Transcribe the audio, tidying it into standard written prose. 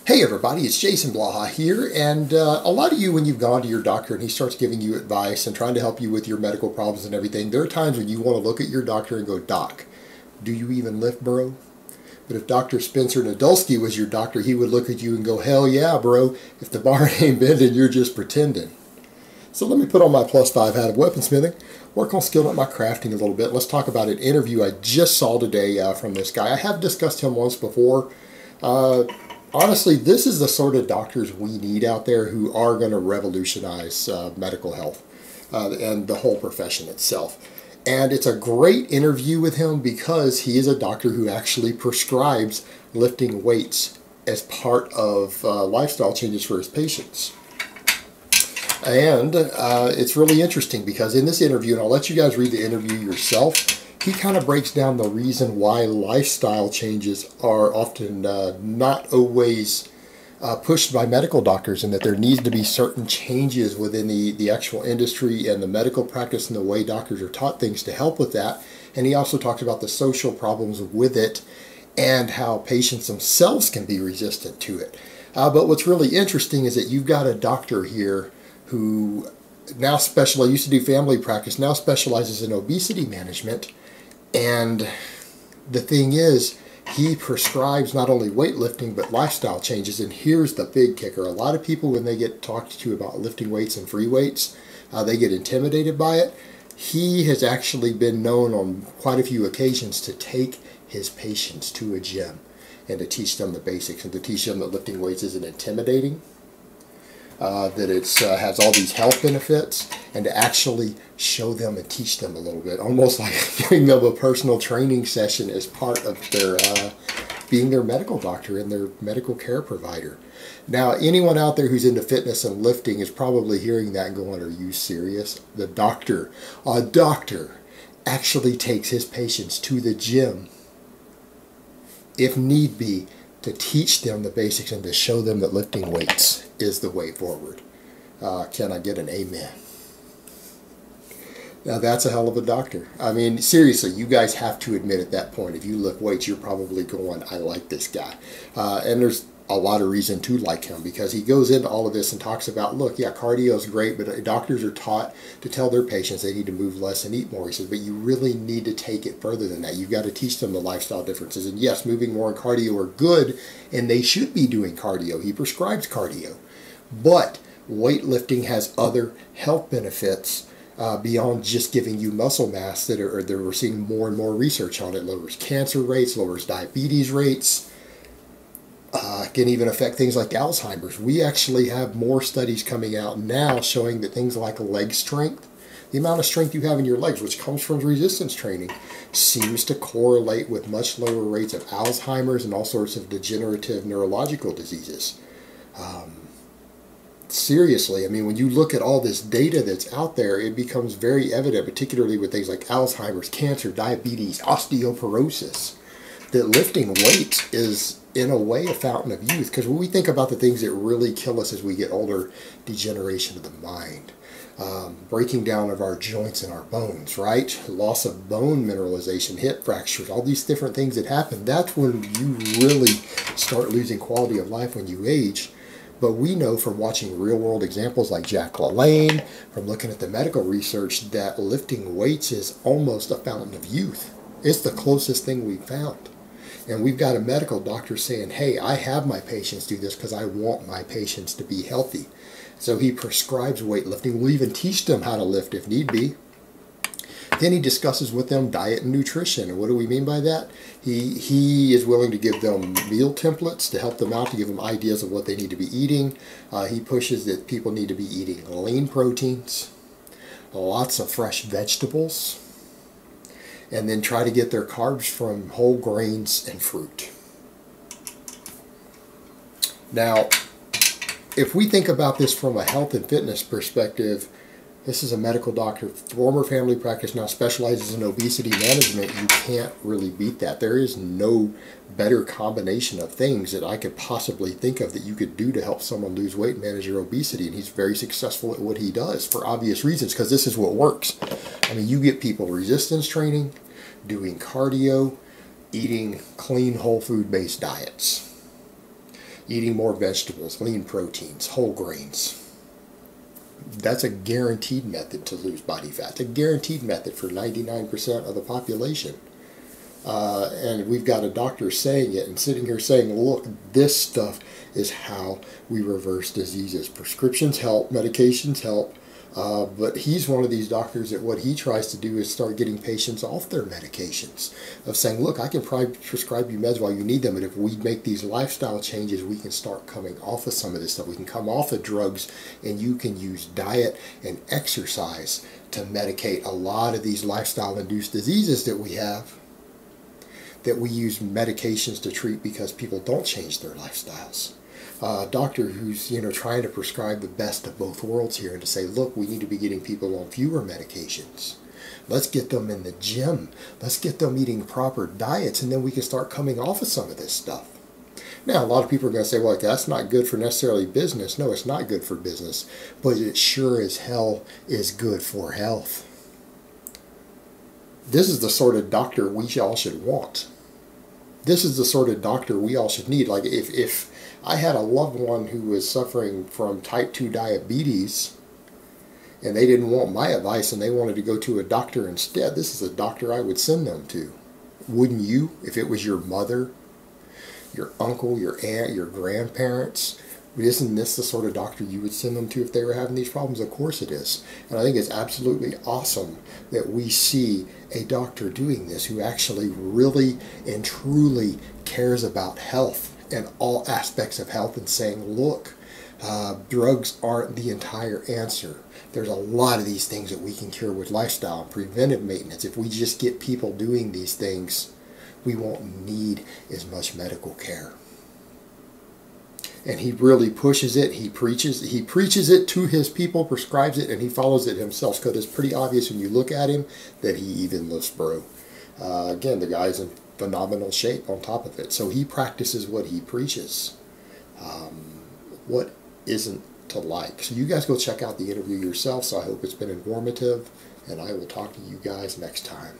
Hey everybody, it's Jason Blaha here, and a lot of you, when you've gone to your doctor and he starts giving you advice and trying to help you with your medical problems and everything, there are times when you want to look at your doctor and go, "Doc, do you even lift, bro?" But if Dr. Spencer Nadolsky was your doctor, he would look at you and go, "Hell yeah, bro, if the bar ain't bending, you're just pretending." So let me put on my +5 hat of weaponsmithing, work on skilling up my crafting a little bit. Let's talk about an interview I just saw today from this guy. I have discussed him once before. Honestly, this is the sort of doctors we need out there who are going to revolutionize medical health and the whole profession itself. And it's a great interview with him because he is a doctor who actually prescribes lifting weights as part of lifestyle changes for his patients. And it's really interesting because in this interview, and I'll let you guys read the interview yourself, he kind of breaks down the reason why lifestyle changes are often not always pushed by medical doctors, and that there needs to be certain changes within the actual industry and the medical practice and the way doctors are taught things to help with that. And he also talks about the social problems with it and how patients themselves can be resistant to it. But what's really interesting is that you've got a doctor here who now used to do family practice, now specializes in obesity management. And the thing is, he prescribes not only weightlifting but lifestyle changes. And here's the big kicker. A lot of people, when they get talked to about lifting weights and free weights, they get intimidated by it. He has actually been known on quite a few occasions to take his patients to a gym and to teach them the basics and to teach them that lifting weights isn't intimidating, that it has all these health benefits, and to actually show them and teach them a little bit, almost like giving them a personal training session as part of their being their medical doctor and their medical care provider. Now, anyone out there who's into fitness and lifting is probably hearing that and going, "Are you serious?" A doctor actually takes his patients to the gym, if need be, to teach them the basics and to show them that lifting weights is the way forward. Can I get an amen? Now that's a hell of a doctor. I mean, seriously, you guys have to admit at that point, if you lift weights, you're probably going, "I like this guy." And there's a lot of reason to like him, because he goes into all of this and talks about, look, yeah, cardio is great, but doctors are taught to tell their patients they need to move less and eat more. He says, but you really need to take it further than that. You've got to teach them the lifestyle differences. And yes, moving more and cardio are good, and they should be doing cardio. He prescribes cardio. But weightlifting has other health benefits beyond just giving you muscle mass that we're seeing more and more research on. It lowers cancer rates, lowers diabetes rates, can even affect things like Alzheimer's. We actually have more studies coming out now showing that things like leg strength, the amount of strength you have in your legs, which comes from resistance training, seems to correlate with much lower rates of Alzheimer's and all sorts of degenerative neurological diseases. Seriously, I mean, when you look at all this data that's out there, it becomes very evident, particularly with things like Alzheimer's, cancer, diabetes, osteoporosis, that lifting weights is, in a way, a fountain of youth. Because when we think about the things that really kill us as we get older, degeneration of the mind, breaking down of our joints and our bones, right? Loss of bone mineralization, hip fractures, all these different things that happen, that's when you really start losing quality of life when you age. But we know from watching real-world examples like Jack LaLanne, from looking at the medical research, that lifting weights is almost a fountain of youth. It's the closest thing we've found. And we've got a medical doctor saying, hey, I have my patients do this because I want my patients to be healthy. So he prescribes weightlifting. We'll even teach them how to lift if need be. Then he discusses with them diet and nutrition. And what do we mean by that? He is willing to give them meal templates to help them out, to give them ideas of what they need to be eating. He pushes that people need to be eating lean proteins, lots of fresh vegetables, and then try to get their carbs from whole grains and fruit. Now, if we think about this from a health and fitness perspective, this is a medical doctor, former family practice, now specializes in obesity management. You can't really beat that. There is no better combination of things that I could possibly think of that you could do to help someone lose weight and manage their obesity. And he's very successful at what he does for obvious reasons, because this is what works. I mean, you get people resistance training, doing cardio, eating clean, whole food-based diets. eating more vegetables, lean proteins, whole grains. That's a guaranteed method to lose body fat. It's a guaranteed method for 99% of the population. And we've got a doctor saying it and sitting here saying, look, this stuff is how we reverse diseases. Prescriptions help, medications help, but he's one of these doctors that what he tries to do is start getting patients off their medications, of saying, look, I can prescribe you meds while you need them, and if we make these lifestyle changes, we can start coming off of some of this stuff. We can come off of drugs, and you can use diet and exercise to medicate a lot of these lifestyle-induced diseases that we have, that we use medications to treat because people don't change their lifestyles. A doctor who's trying to prescribe the best of both worlds here and to say, look, we need to be getting people on fewer medications. Let's get them in the gym. Let's get them eating proper diets, and then we can start coming off of some of this stuff. Now, a lot of people are going to say, well, that's not good for necessarily business. No, it's not good for business, but it sure as hell is good for health. This is the sort of doctor we all should want. This is the sort of doctor we all should need. Like if I had a loved one who was suffering from type 2 diabetes and they didn't want my advice and they wanted to go to a doctor instead, this is a doctor I would send them to. Wouldn't you? If it was your mother, your uncle, your aunt, your grandparents, isn't this the sort of doctor you would send them to if they were having these problems? Of course it is. And I think it's absolutely awesome that we see a doctor doing this who actually really and truly cares about health and all aspects of health, and saying, look, drugs aren't the entire answer. There's a lot of these things that we can cure with lifestyle and preventive maintenance. If we just get people doing these things, we won't need as much medical care. And he really pushes it. He preaches it to his people, prescribes it, and he follows it himself, because it's pretty obvious when you look at him that he even lifts bro. Again, the guy's in phenomenal shape on top of it. So he practices what he preaches. What isn't to like? So you guys go check out the interview yourself. So I hope it's been informative, and I will talk to you guys next time.